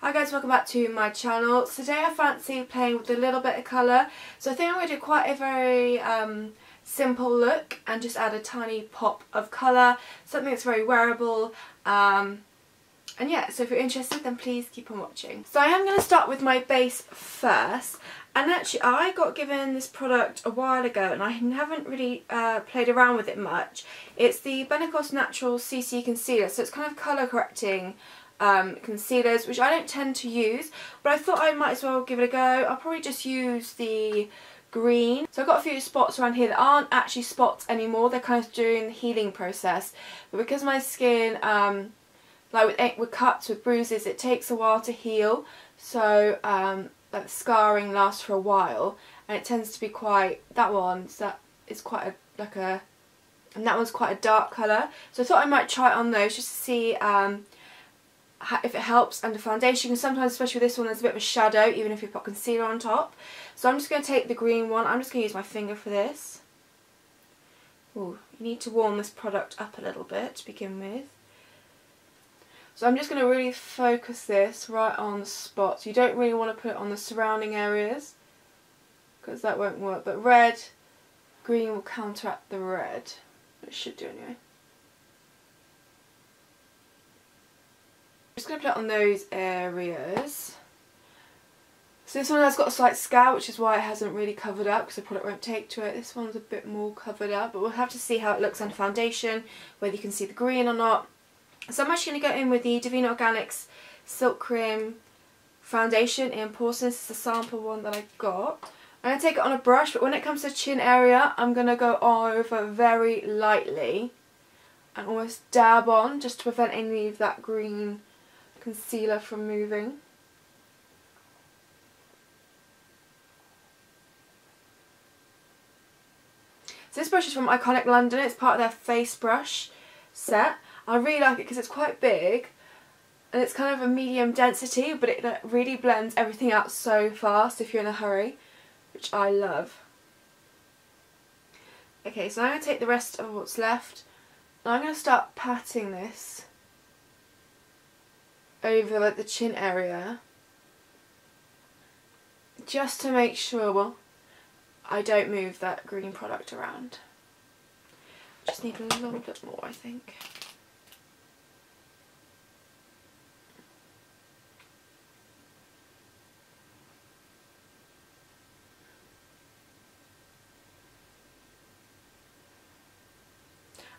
Hi guys, welcome back to my channel. Today I fancy playing with a little bit of colour, so I think I'm going to do quite a very simple look and just add a tiny pop of colour, something that's very wearable, and yeah, so if you're interested then please keep on watching. So I am going to start with my base first, and actually I got given this product a while ago and I haven't really played around with it much. It's the BellaIzzy Natural CC Concealer, so it's kind of colour correcting concealers, which I don't tend to use, but I thought I might as well give it a go. I'll probably just use the green. So I've got a few spots around here that aren't actually spots anymore, they're kind of during the healing process, but because my skin, like with cuts, with bruises, it takes a while to heal, so that scarring lasts for a while, and it tends to be quite, and that one's quite a dark colour, so I thought I might try it on those just to see if it helps under foundation, because sometimes, especially with this one, there's a bit of a shadow even if you put concealer on top. So I'm just going to take the green one. I'm just going to use my finger for this. Ooh, you need to warm this product up a little bit to begin with. So I'm just going to really focus this right on the spots. You don't really want to put it on the surrounding areas because that won't work, but green will counteract the red. It should do anyway. I'm just going to put it on those areas. So this one has got a slight scout, which is why it hasn't really covered up, because the product won't take to it. This one's a bit more covered up, but we'll have to see how it looks under foundation, whether you can see the green or not. So I'm actually going to go in with the Divina Organics Silk Creme foundation in Porcelain. This is the sample one that I got. I'm going to take it on a brush, but when it comes to the chin area, I'm going to go over very lightly and almost dab on, just to prevent any of that green concealer from moving. So this brush is from Iconic London. It's part of their face brush set. I really like it because it's quite big and it's kind of a medium density, but it really blends everything out so fast if you're in a hurry, which I love. Okay, so I'm going to take the rest of what's left and I'm going to start patting this over like the chin area, just to make sure I don't move that green product around. Just need a little bit more, I think.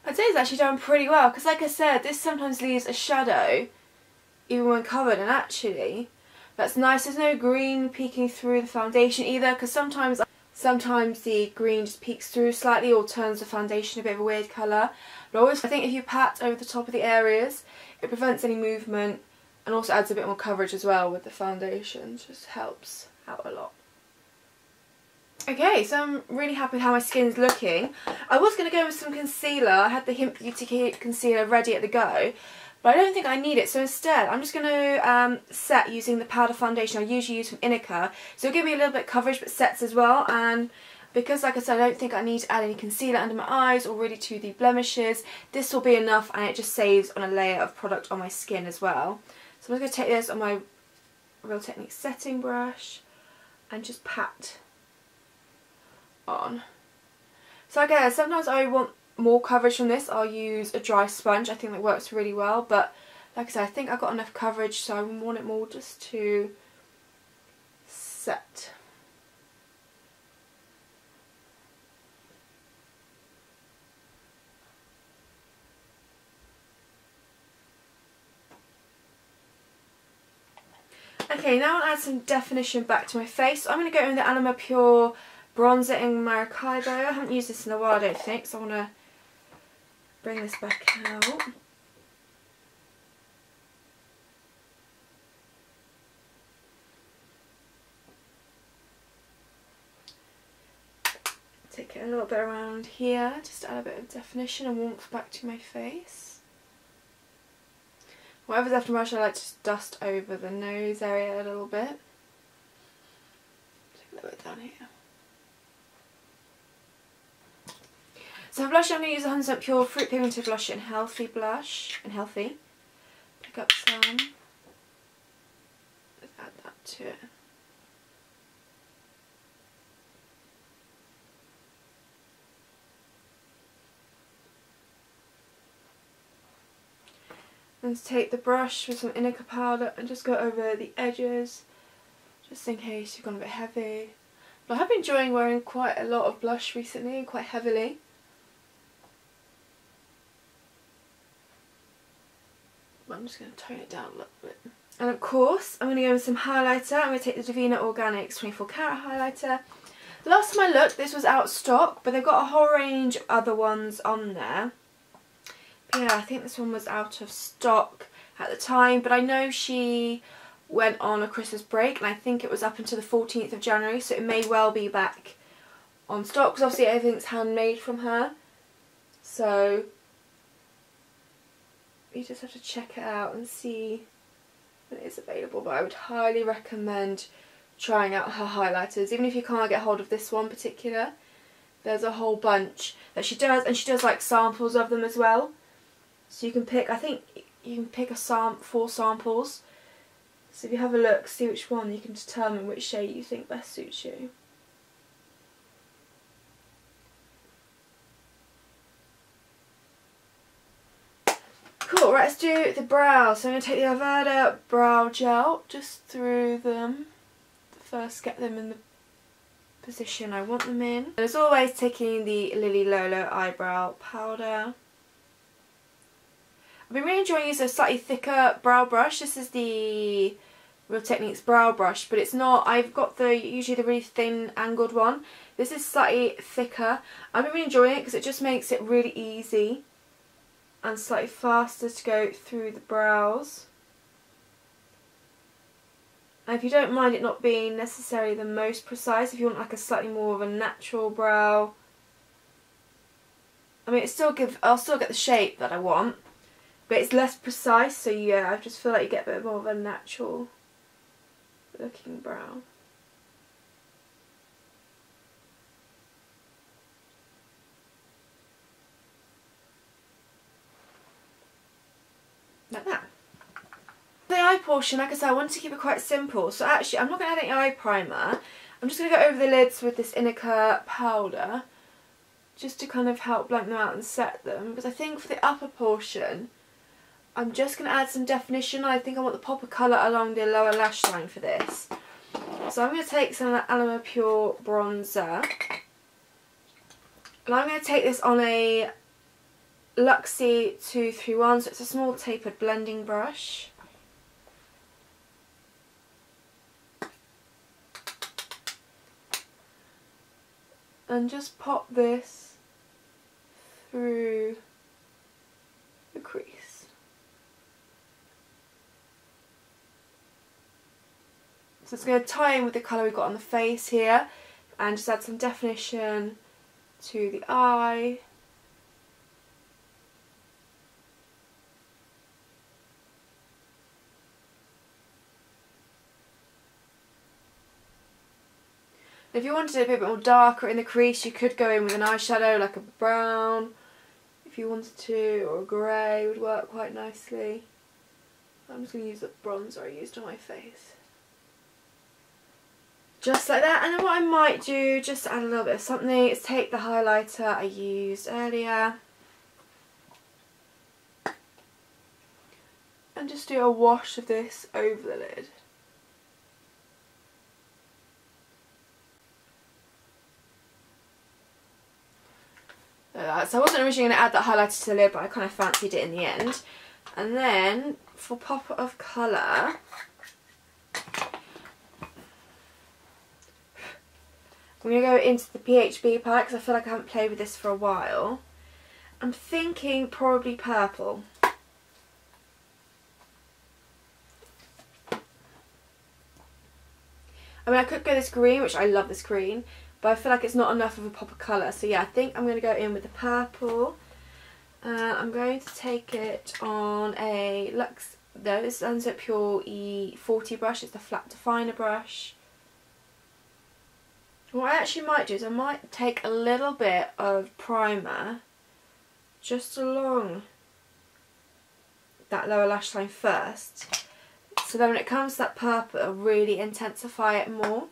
I'd say it's actually done pretty well, because like I said, this sometimes leaves a shadow even when covered, and actually that's nice. There's no green peeking through the foundation either, because sometimes the green just peeks through slightly or turns the foundation a bit of a weird colour. But I think if you pat over the top of the areas, it prevents any movement and also adds a bit more coverage as well with the foundation. Just helps out a lot. Okay, so I'm really happy with how my skin's looking. I was going to go with some concealer. I had the Hint Beauty concealer ready at the go, but I don't think I need it, so instead I'm just going to set using the powder foundation I usually use from Inica. So it'll give me a little bit of coverage but sets as well, and because like I said I don't think I need to add any concealer under my eyes or really to the blemishes, this will be enough and it just saves on a layer of product on my skin as well. So I'm just going to take this on my Real Techniques setting brush and just pat on. So again, sometimes I want more coverage from this, I'll use a dry sponge. I think that works really well, but like I said, I think I've got enough coverage, so I want it more just to set. Okay, now I'll add some definition back to my face. So I'm going to go in with the Anima Pure Bronzer in Maracaibo. I haven't used this in a while, I don't think, so I want to bring this back out. Take it a little bit around here, just to add a bit of definition and warmth back to my face. Whatever's left of my brush, I like to just dust over the nose area a little bit. Take a little bit down here. So for blush, I'm going to use a 100% Pure Fruit Pigmented Blush in Healthy blush. Pick up some. to it. And take the brush with some indica powder and just go over the edges, just in case you've gone a bit heavy. But I have been enjoying wearing quite a lot of blush recently, quite heavily. But I'm just going to tone it down a little bit. And of course, I'm going to go with some highlighter. I'm going to take the Divina Organics 24 Karat highlighter. Last time I looked, this was out of stock, but they've got a whole range of other ones on there. But yeah, I think this one was out of stock at the time, but I know she went on a Christmas break, and I think it was up until the 14th of January, so it may well be back on stock, because obviously everything's handmade from her. So you just have to check it out and see when it is available, but I would highly recommend trying out her highlighters, even if you can't get hold of this one particular. There's a whole bunch that she does, and she does like samples of them as well. So you can pick, I think you can pick 4 samples. So if you have a look, see which one, you can determine which shade you think best suits you. Cool, right, let's do the brows. So I'm going to take the Aveda brow gel just through them. First get them in the position I want them in. And as always, taking the Lily Lolo eyebrow powder. I've been really enjoying using a slightly thicker brow brush. This is the Real Techniques brow brush, but it's not, I've got usually the really thin angled one. This is slightly thicker. I've been really enjoying it because it just makes it really easy and slightly faster to go through the brows. And if you don't mind it not being necessarily the most precise, if you want like a slightly more of a natural brow, I mean I'll still get the shape that I want, but it's less precise, so yeah, I just feel like you get a bit more of a natural looking brow. Like that. The eye portion, like I said, I wanted to keep it quite simple, so actually I'm not going to add any eye primer. I'm just going to go over the lids with this indica powder, just to kind of help blank them out and set them, because I think for the upper portion I'm just going to add some definition. I think I want the pop of colour along the lower lash line for this. So I'm going to take some of that Alamo Pure bronzer, and I'm going to take this on a Luxie 231, so it's a small tapered blending brush. And just pop this through the crease. So it's going to tie in with the colour we've got on the face here, and just add some definition to the eye. If you wanted it a bit more darker in the crease, you could go in with an eyeshadow like a brown if you wanted to, or a grey would work quite nicely. I'm just going to use the bronzer I used on my face. Just like that. And then what I might do, just to add a little bit of something, is take the highlighter I used earlier and just do a wash of this over the lid. So I wasn't originally going to add that highlighter to the lid, but I kind of fancied it in the end. And then for pop of colour, I'm going to go into the PHB palette because I feel like I haven't played with this for a while. I'm thinking probably purple. I mean, I could go this green, which I love this green, but I feel like it's not enough of a pop of colour. So yeah, I think I'm going to go in with the purple. I'm going to take it on a this is Pure E40 brush. It's the flat definer brush. What I actually might do is I might take a little bit of primer just along that lower lash line first, So then when it comes to that purple, it'll really intensify it more.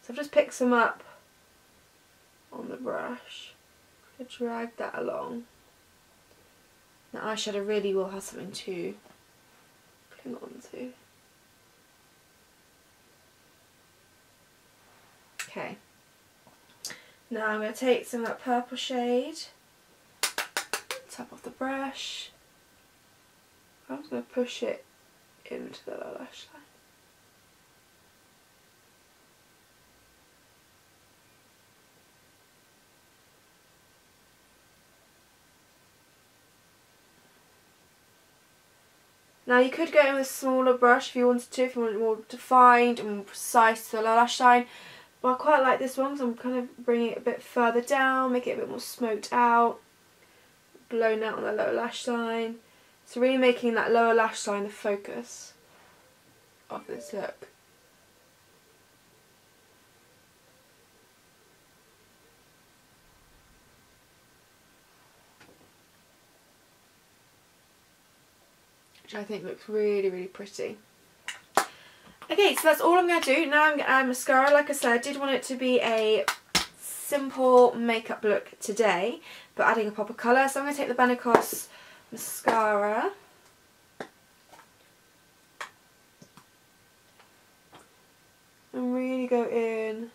So I've just picked some up on the brush. I drag that along. The eyeshadow really will have something to cling on to. Okay. Now I'm going to take some of that purple shade, tap off the brush. I'm just going to push it into the lower lash line. Now you could go in with a smaller brush if you wanted to, if you want it more defined and more precise to the lower lash line. But I quite like this one because I'm kind of bringing it a bit further down, make it a bit more smoked out, blown out on the lower lash line. So really making that lower lash line the focus of this look. Which I think looks really, really pretty. Okay, so that's all I'm going to do. Now I'm going to add mascara. Like I said, I did want it to be a simple makeup look today, but adding a pop of colour. So I'm going to take the BellaIzzy mascara. And really go in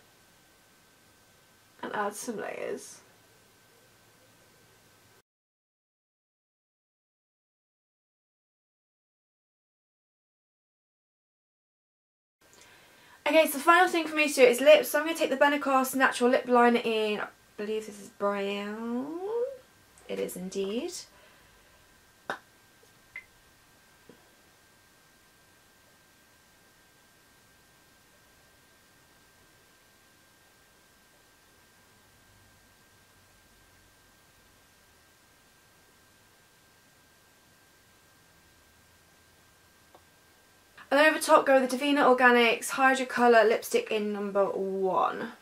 and add some layers. Okay, so the final thing for me to do is lips. So I'm going to take the BellaIzzy Natural Lip Liner in, I believe this is brown. It is indeed. And then over top go with the Divina Organics Hydro Colour Lipstick in number 1.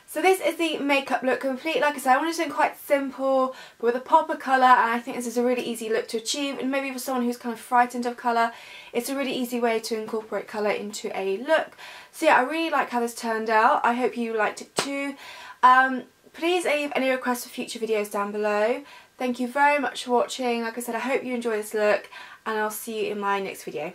So this is the makeup look complete. Like I said, I wanted something quite simple but with a pop of colour, and I think this is a really easy look to achieve, and maybe for someone who's kind of frightened of colour, it's a really easy way to incorporate colour into a look. So yeah, I really like how this turned out. I hope you liked it too. Please leave any requests for future videos down below. Thank you very much for watching. Like I said, I hope you enjoy this look, and I'll see you in my next video.